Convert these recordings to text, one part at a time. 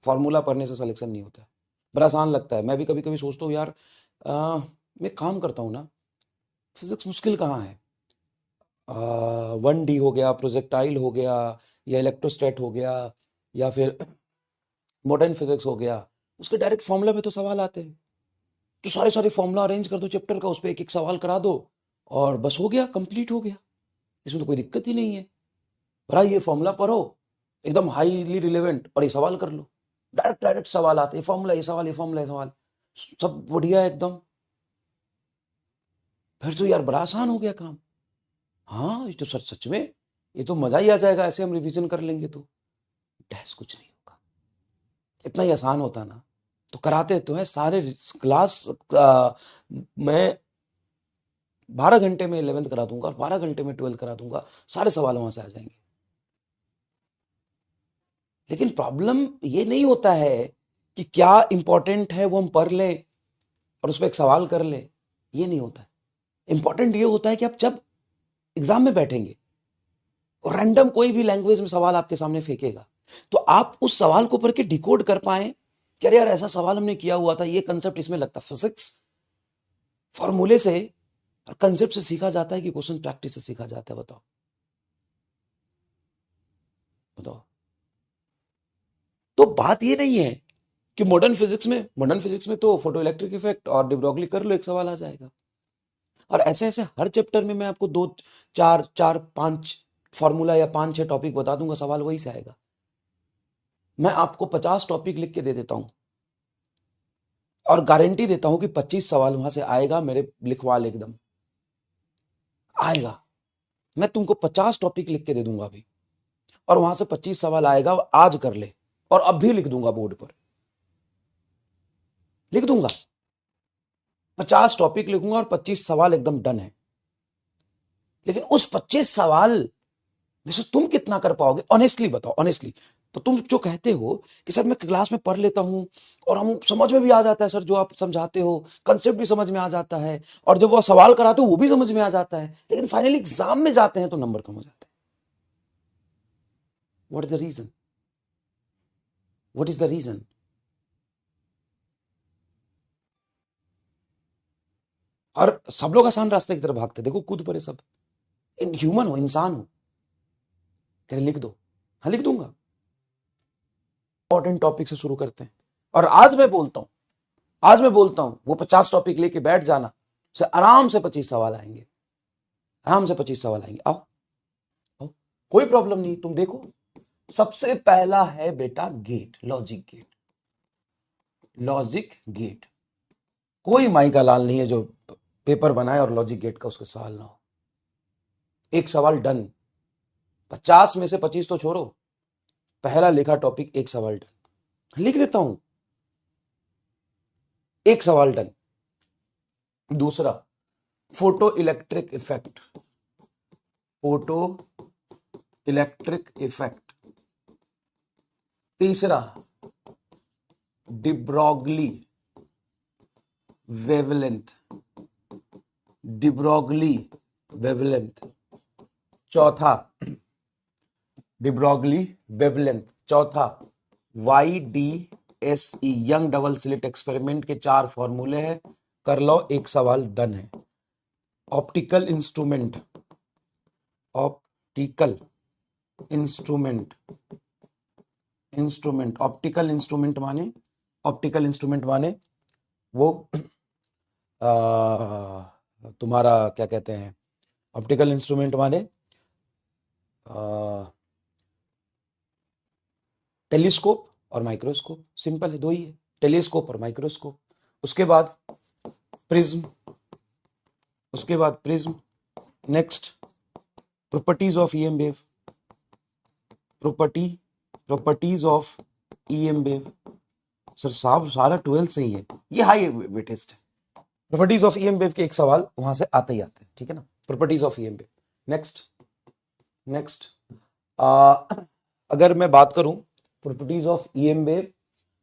Formula पढ़ने से selection नहीं होता है, बड़ा आसान लगता है। मैं भी कभी कभी सोचता हूँ यार, मैं काम करता हूँ ना, फिजिक्स मुश्किल कहाँ है। 1D हो गया, प्रोजेक्टाइल हो गया, या इलेक्ट्रोस्टैट हो गया, या फिर मॉडर्न फिजिक्स हो गया, उसके डायरेक्ट फॉर्मूला में तो सवाल आते हैं। तो सारे सारे फॉर्मूला अरेंज कर दो चैप्टर का, उस पर एक एक सवाल करा दो और बस हो गया, कंप्लीट हो गया। इसमें तो कोई दिक्कत ही नहीं है। भरा ये फॉर्मूला पढ़ो, एकदम हाईली रिलेवेंट, और ये सवाल कर लो। डायरेक्ट डायरेक्ट सवाल आते हैं, फॉर्मूला ये सवाल, ये फॉर्मूला ये सवाल, सब बढ़िया है एकदम। फिर तो यार बड़ा आसान हो गया काम। हाँ, ये तो सच सच में, ये तो मजा ही आ जाएगा ऐसे हम रिवीजन कर लेंगे तो। डैश कुछ नहीं होगा, इतना ही आसान होता ना तो कराते तो है सारे क्लास। मैं 12 घंटे में 11th करा दूंगा और 12 घंटे में 12th करा दूंगा, सारे सवाल वहां से आ जाएंगे। लेकिन प्रॉब्लम ये नहीं होता है कि क्या इंपॉर्टेंट है वो हम पढ़ लें और उस पर एक सवाल कर लें, ये नहीं होता है। इंपॉर्टेंट ये होता है कि आप जब एग्जाम में बैठेंगे और रैंडम कोई भी लैंग्वेज में सवाल आपके सामने फेंकेगा, तो आप उस सवाल को पढ़ के डिकोड कर पाए कि अरे यार ऐसा सवाल हमने किया हुआ था, ये कंसेप्ट इसमें लगता। फिजिक्स फॉर्मूले से और कंसेप्ट से सीखा जाता है कि क्वेश्चन प्रैक्टिस से सीखा जाता है? बताओ बताओ। तो बात ये नहीं है कि मॉडर्न फिजिक्स में तो फोटो इलेक्ट्रिक इफेक्ट और डिब्रोगली कर लो, एक सवाल आ जाएगा। और ऐसे ऐसे हर चैप्टर में मैं आपको दो चार चार पांच फॉर्मूला या 5-6 टॉपिक बता दूंगा, सवाल वही से आएगा। मैं आपको 50 टॉपिक लिख के दे देता हूं और गारंटी देता हूं कि 25 सवाल वहां से आएगा, मेरे लिखवाल एकदम आएगा। मैं तुमको 50 टॉपिक लिख के दे दूंगा अभी, और वहां से 25 सवाल आएगा, आज कर ले, और अब भी लिख दूंगा, बोर्ड पर लिख दूंगा। 50 टॉपिक लिखूंगा और 25 सवाल एकदम डन है। लेकिन उस 25 सवाल में से तुम कितना कर पाओगे, ऑनेस्टली बताओ, ऑनेस्टली। तो तुम जो कहते हो कि सर मैं क्लास में पढ़ लेता हूं और हम समझ में भी आ जाता है, सर जो आप समझाते हो कंसेप्ट भी समझ में आ जाता है, और जब वो सवाल कराते हो वो भी समझ में आ जाता है, लेकिन फाइनली एग्जाम में जाते हैं तो नंबर कम हो जाते हैं। What is the reason? What is the reason? और सब लोग आसान रास्ते की तरफ भागते, देखो कूद पड़े सब। ह्यूमन हो, इंसान हो। चलिए लिख दो। हाँ लिख दूंगा। इंपॉर्टेंट टॉपिक से शुरू करते हैं। और आज मैं बोलता हूं वो 50 टॉपिक लेके बैठ जाना, से आराम से 25 सवाल आएंगे, आराम से 25 सवाल आएंगे। आओ आओ, कोई प्रॉब्लम नहीं। तुम देखो, सबसे पहला है बेटा gate, logic gate. Logic gate, कोई माई का लाल नहीं है जो पेपर बनाए और लॉजिक गेट का उसके सवाल ना हो। एक सवाल डन। 50 में से 25 तो छोड़ो, पहला लिखा टॉपिक एक सवाल डन, लिख देता हूं, एक सवाल डन। दूसरा, photo electric effect, photo electric effect. तीसरा, डिब्रोगली वेवलेंथ, डिब्रोगली वेवलेंथ। चौथा, डिब्रोगली वेवलेंथ। चौथा, YDSE, young double slit experiment के 4 फॉर्मूले हैं, कर लो, एक सवाल डन है। Optical instrument, optical instrument, instrument, optical instrument माने, ऑप्टिकल इंस्ट्रूमेंट माने वो तुम्हारा क्या कहते हैं, ऑप्टिकल इंस्ट्रूमेंट माने टेलीस्कोप और माइक्रोस्कोप। सिंपल है, दो ही है, टेलीस्कोप और माइक्रोस्कोप। उसके बाद प्रिज्म, उसके बाद prism. Next, properties of EM wave, properties of EM wave. Sir साहब सारा 12th से ही है, ये हाई वेटेस्ट है। प्रॉपर्टीज ऑफ ईएम वेव के एक सवाल वहां से आते ही आते हैं, ठीक है ना, properties of EM wave. Next, next, अगर मैं बात करूं प्रॉपर्टीज ऑफ ईएम वेव,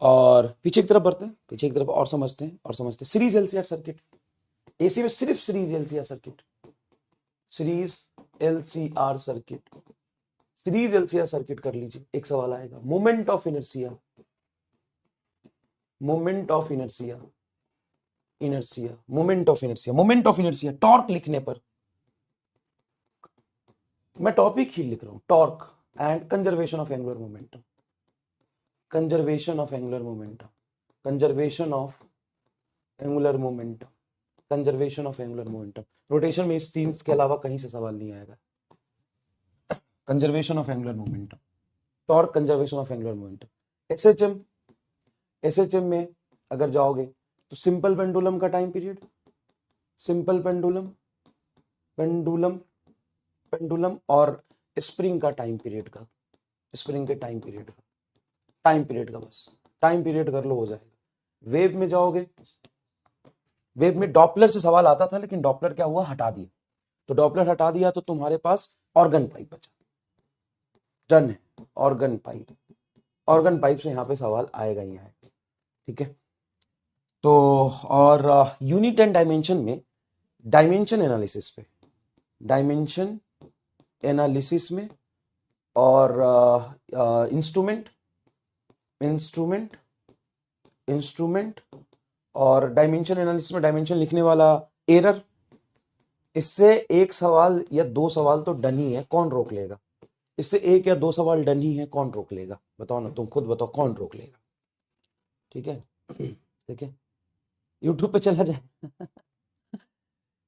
और पीछे की तरफ बढ़ते हैं, पीछे की तरफ और समझते हैं, और समझते हैं सीरीज एलसीआर सर्किट। एसी में सिर्फ series LCR circuit, series LCR circuit, series LCR circuit कर लीजिए, एक सवाल आएगा। Moment of inertia, moment of inertia, moment of inertia, moment of inertia. Torque लिखने पर मैं टॉपिक ही लिख रहा हूं, torque and conservation of angular momentum, conservation of angular momentum, conservation of angular momentum, conservation of angular momentum. Rotation में इस तीन के अलावा कहीं से सवाल नहीं आएगा। Conservation of angular momentum, torque, conservation of angular momentum. SHM, SHM में अगर जाओगे तो सिंपल पेंडुलम का time period, simple pendulum, pendulum, pendulum और स्प्रिंग का टाइम पीरियड का, स्प्रिंग के टाइम पीरियड का, टाइम पीरियड का, बस टाइम पीरियड कर लो हो जाएगा। वेव में जाओगे, वेव में डॉपलर से सवाल आता था लेकिन डॉपलर क्या हुआ, हटा दिया। तो डॉपलर हटा दिया तो तुम्हारे पास ऑर्गन पाइप बचा, डन है। ऑर्गन पाइप, ऑर्गन पाइप से यहाँ पे सवाल आएगा ही आएगा, ठीक है। तो और यूनिट एंड डायमेंशन में, डायमेंशन एनालिसिस पे, डायमेंशन एनालिसिस में और इंस्ट्रूमेंट, इंस्ट्रूमेंट, इंस्ट्रूमेंट और डायमेंशन एनालिसिस में डायमेंशन लिखने वाला एरर, इससे एक सवाल या दो सवाल तो डन ही है, कौन रोक लेगा? इससे एक या दो सवाल डन ही है, कौन रोक लेगा? बताओ ना, तुम खुद बताओ कौन रोक लेगा? ठीक है, ठीक है, यूट्यूब पे चला जाए।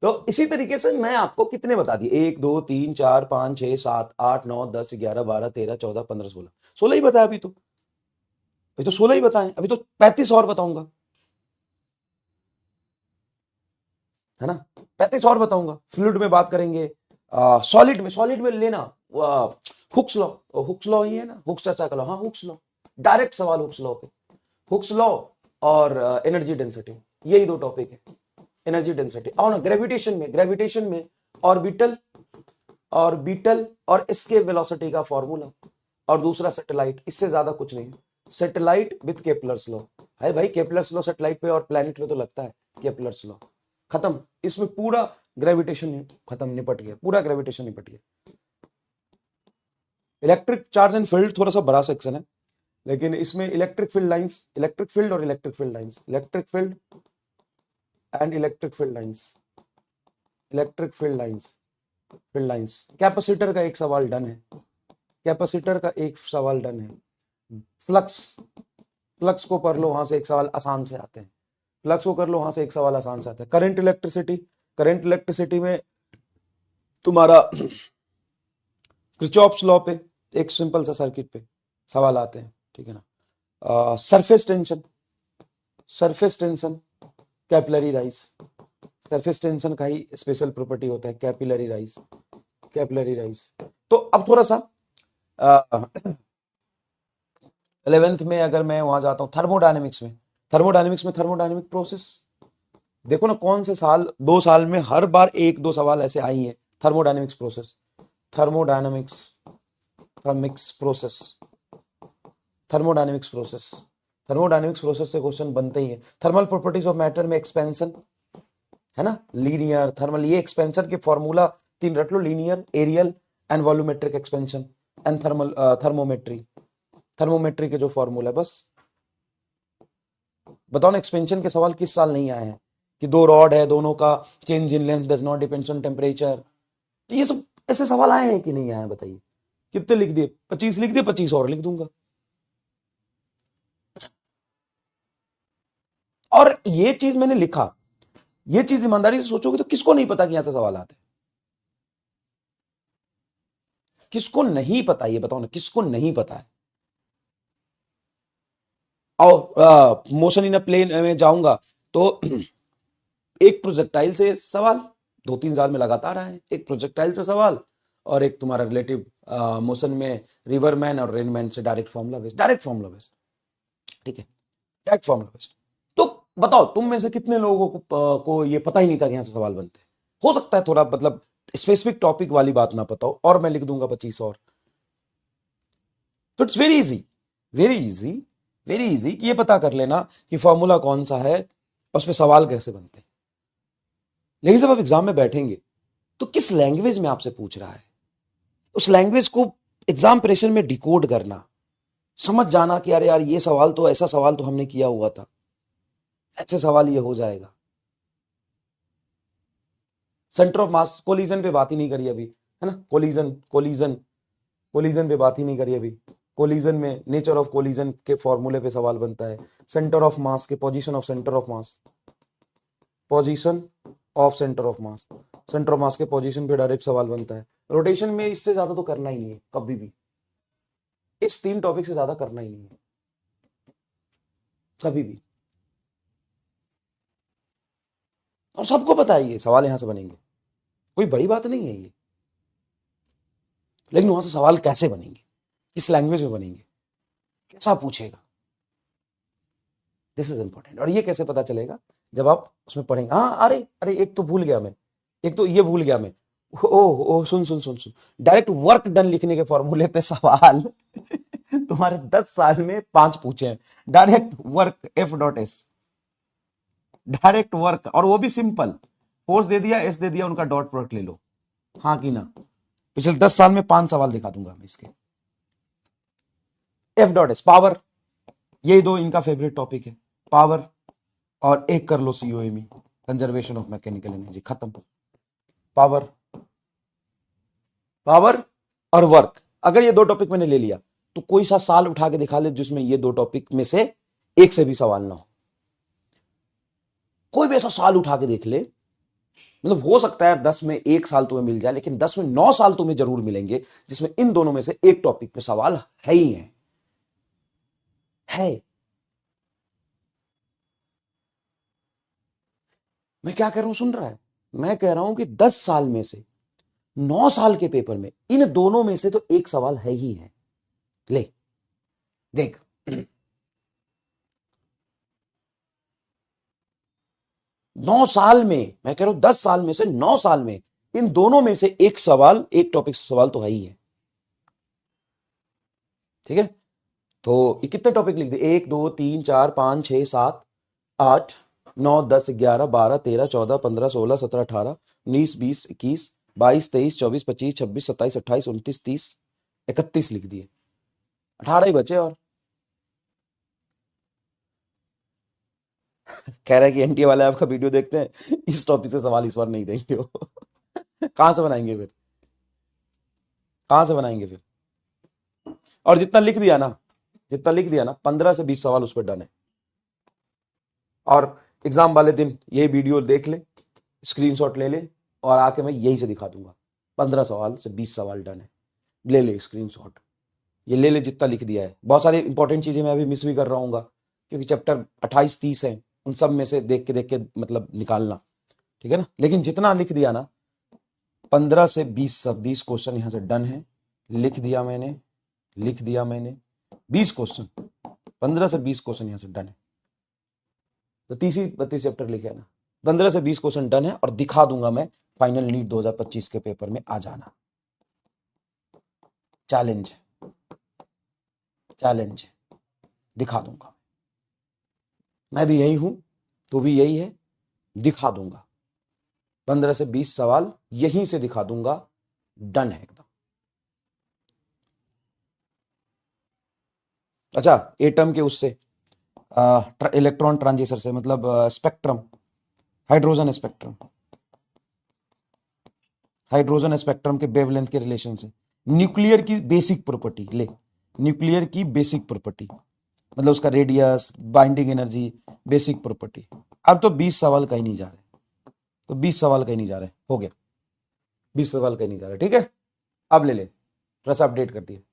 तो इसी तरीके से मैं आपको कितने बता दिए, 1 2 3 4 5 6 7 8 9 10 11 12 13 14 15 16, 16 ही बताया अभी तो 16 ही बताएं, अभी तो 35 और बताऊंगा, है ना, 35 और बताऊंगा। फ्लूइड में बात करेंगे, सॉलिड में, सॉलिड में लेना हुक्स लॉ, हुक्स लॉ ही है ना, हुक्स चर्चा का लॉ, हाँ हुक्स लॉ, डायरेक्ट सवाल हुक्स लॉ पे, हुक्स लॉ और एनर्जी डेंसिटी, यही दो टॉपिक है, एनर्जी डेंसिटी। आओ ना ग्रेविटेशन में, ग्रेविटेशन में ऑर्बिटल, ऑर्बिटल और एस्केप वेलोसिटी का फॉर्मूला, और दूसरा सैटेलाइट, इससे ज्यादा कुछ नहीं। सैटेलाइट विद केपलर्स लॉ है भाई, केपलर्स लॉ सैटेलाइट पे और प्लैनेट पे तो लगता है, केपलर्स लॉ खत्म, इसमें पूरा ग्रेविटेशन खत्म, निपट गया, पूरा ग्रेविटेशन निपट गया। इलेक्ट्रिक चार्ज एंड फील्ड थोड़ा सा बड़ा सेक्शन है, लेकिन इसमें electric field lines, electric field और electric field lines, electric field and electric field lines, electric field lines, field lines. Capacitor का एक सवाल डन है, कैपेसिटर का एक सवाल डन है। फ्लक्स, फ्लक्स को कर लो, वहां से एक सवाल आसान से आते हैं, फ्लक्स को कर लो, वहां से एक सवाल आसान से आता है। करंट इलेक्ट्रिसिटी, करंट इलेक्ट्रिसिटी में तुम्हारा किरचॉफ्स लॉ पे एक सिंपल सा सर्किट पे सवाल आते हैं, ठीक है ना। Surface tension, surface tension, capillary rise, surface tension का ही स्पेशल प्रॉपर्टी होता है कैपिलरी राइज, कैपिलरी राइज। तो अब थोड़ा सा 11th में अगर मैं वहां जाता हूं थर्मोडायनेमिक्स में, थर्मोडायनेमिक्स में थर्मोडायनेमिक प्रोसेस, देखो ना कौन से साल, 2 साल में हर बार एक दो सवाल ऐसे आई हैं, thermodynamics process, thermodynamics, thermics process, thermodynamics process, thermodynamics process से क्वेश्चन बनते ही है। थर्मल प्रॉपर्टीज ऑफ मैटर में एक्सपेंशन, है ना, लीनियर, थर्मल, ये एक्सपेंशन के फॉर्मूला 3 रट लो, linear, areal and volumetric expansion and thermal, thermometry, thermometry के जो फॉर्मूला है, बस बताओ ना एक्सपेंशन के सवाल किस साल नहीं आए हैं, कि 2 रॉड है, दोनों का change in length does not depends on temperature, तो ये सब ऐसे सवाल आए हैं कि नहीं आए, बताइए। कितने लिख दिए? 25 लिख दिए, 25 और लिख दूंगा। और ये चीज मैंने लिखा, ये चीज ईमानदारी से सोचोगे तो किसको नहीं पता कि यहां से सवाल आते हैं, किसको नहीं पता, ये बताओ ना, किसको नहीं पता है। और मोशन इन अ प्लेन में जाऊंगा तो एक प्रोजेक्टाइल से सवाल 2-3 साल में लगातार आए, एक प्रोजेक्टाइल से सवाल, और एक तुम्हारा रिलेटिव मोशन में रिवरमैन और रेनमैन से direct formula based, direct formula based, ठीक है, डायरेक्ट फॉर्मूला बेस्ड। तो बताओ तुम में से कितने लोगों को ये पता ही नहीं था कि यहां से सवाल बनते हैं? हो सकता है थोड़ा मतलब स्पेसिफिक टॉपिक वाली बात ना पता हो, और मैं लिख दूंगा 25 और। तो it's very easy, very easy, very easy कि ये पता कर लेना कि फॉर्मूला कौन सा है और उस पर सवाल कैसे बनते हैं। लेकिन जब आप एग्जाम में बैठेंगे तो किस लैंग्वेज में आपसे पूछ रहा है, उस लैंग्वेज को एग्जाम प्रेशर में डिकोड करना, समझ जाना कि अरे यार ये सवाल तो, ऐसा सवाल तो हमने किया हुआ था, ऐसे सवाल ये हो जाएगा। सेंटर ऑफ मास, कोलिजन पे बात ही नहीं करी अभी, है ना, कोलिजन कोलिजन कोलिजन पे बात ही नहीं करी अभी। कोलिजन में नेचर ऑफ कोलिजन के फॉर्मूले पे सवाल बनता है। सेंटर ऑफ मास के position of centre of mass, position of centre of mass, centre of mass के पोजीशन पे डायरेक्ट सवाल बनता है। रोटेशन में इससे ज्यादा तो करना ही नहीं है कभी भी, इस 3 टॉपिक से ज्यादा करना ही नहीं है कभी भी। और सबको पता है ये सवाल यहां से बनेंगे, कोई बड़ी बात नहीं है ये। लेकिन वहां से सवाल कैसे बनेंगे, किस लैंग्वेज में बनेंगे, कैसा पूछेगा, दिस इज इंपॉर्टेंट। और ये कैसे पता चलेगा, जब आप उसमें पढ़ेंगे। हाँ, अरे अरे एक तो भूल गया मैं, एक तो ये भूल गया मैं, ओ सुन सुन सुन सुन, डायरेक्ट वर्क डन लिखने के फॉर्मूले पे सवाल तुम्हारे 10 साल में 5 पूछे हैं। Direct work F.S, direct work, और वो भी सिंपल, फोर्स दे दिया, एस दे दिया, उनका डॉट प्रोडक्ट ले लो, हाँ कि ना। पिछले 10 साल में 5 सवाल दिखा दूंगा मैं इसके। F.S, पावर, ये दो इनका फेवरेट टॉपिक है, पावर, और एक कर लो COME, conservation of mechanical energy, खत्म। पावर, पावर और वर्क, अगर ये 2 टॉपिक मैंने ले लिया तो कोई सा साल उठा के दिखा ले जिसमें ये 2 टॉपिक में से एक से भी सवाल ना हो। कोई भी ऐसा साल उठा के देख ले, मतलब हो सकता है 10 में 1 साल तुम्हें मिल जाए, लेकिन 10 में 9 साल तुम्हें जरूर मिलेंगे जिसमें इन दोनों में से एक टॉपिक पे सवाल है ही है। मैं क्या कह रहा हूं, सुन रहा है? मैं कह रहा हूं कि 10 साल में से 9 साल के पेपर में इन दोनों में से तो एक सवाल है ही है। ले देख, 9 साल में, मैं कह रहा हूं 10 साल में से 9 साल में इन दोनों में से एक सवाल, एक टॉपिक से सवाल तो है ही है। ठीक है, तो ये कितने टॉपिक लिख दे, 1 2 3 4 5 6 7 8 9 10 11 12 13 14 15 16 17 18 19 20 21 22 23 24 25 26 27 28 29 30 31 लिख दिए, 18 ही बचे। और कह रहा है कि NTA वाले आपका वीडियो देखते हैं, इस टॉपिक से सवाल इस बार नहीं देंगे वो कहां से बनाएंगे फिर, कहां से बनाएंगे फिर? और जितना लिख दिया ना, जितना लिख दिया ना, 15 से 20 सवाल उस पर डन है। और एग्जाम वाले दिन ये वीडियो देख ले, स्क्रीनशॉट ले ले, और आके मैं यही से दिखा दूंगा, 15 सवाल से 20 सवाल डन है। ले ले स्क्रीनशॉट, ये ले ले जितना लिख दिया है। बहुत सारी इंपॉर्टेंट चीजें मैं अभी मिस भी कर रहा हूँ, क्योंकि चैप्टर 28-30 है, उन सब में से देख के मतलब निकालना, ठीक है ना। लेकिन जितना लिख दिया ना, 15 से 20 क्वेश्चन यहां से डन है, लिख दिया मैंने, लिख दिया मैंने 20 क्वेश्चन, 15 से 20 क्वेश्चन यहां से डन है। तो 30-32 चैप्टर लिखे ना, 15 से 20 क्वेश्चन डन है, और दिखा दूंगा मैं फाइनल नीट 2025 के पेपर में आ जाना। चैलेंज, चैलेंज दिखा दूंगा। मैं भी यही हूं, तो भी यही है, दिखा दूंगा 15 से 20 सवाल यहीं से दिखा दूंगा, डन है एकदम। अच्छा, एटम के उससे, इलेक्ट्रॉन ट्रांजिस्टर से, मतलब spectrum, hydrogen spectrum, hydrogen spectrum के वेवलेंथ के रिलेशन से, न्यूक्लियर की बेसिक प्रॉपर्टी ले, न्यूक्लियर की बेसिक प्रॉपर्टी, मतलब उसका radius, binding energy, basic property. अब तो 20 सवाल कहीं नहीं जा रहे, तो 20 सवाल कहीं नहीं जा रहे, हो गया 20 सवाल कहीं नहीं जा रहे, ठीक है। अब ले ले, थोड़ा सा अपडेट कर दिए।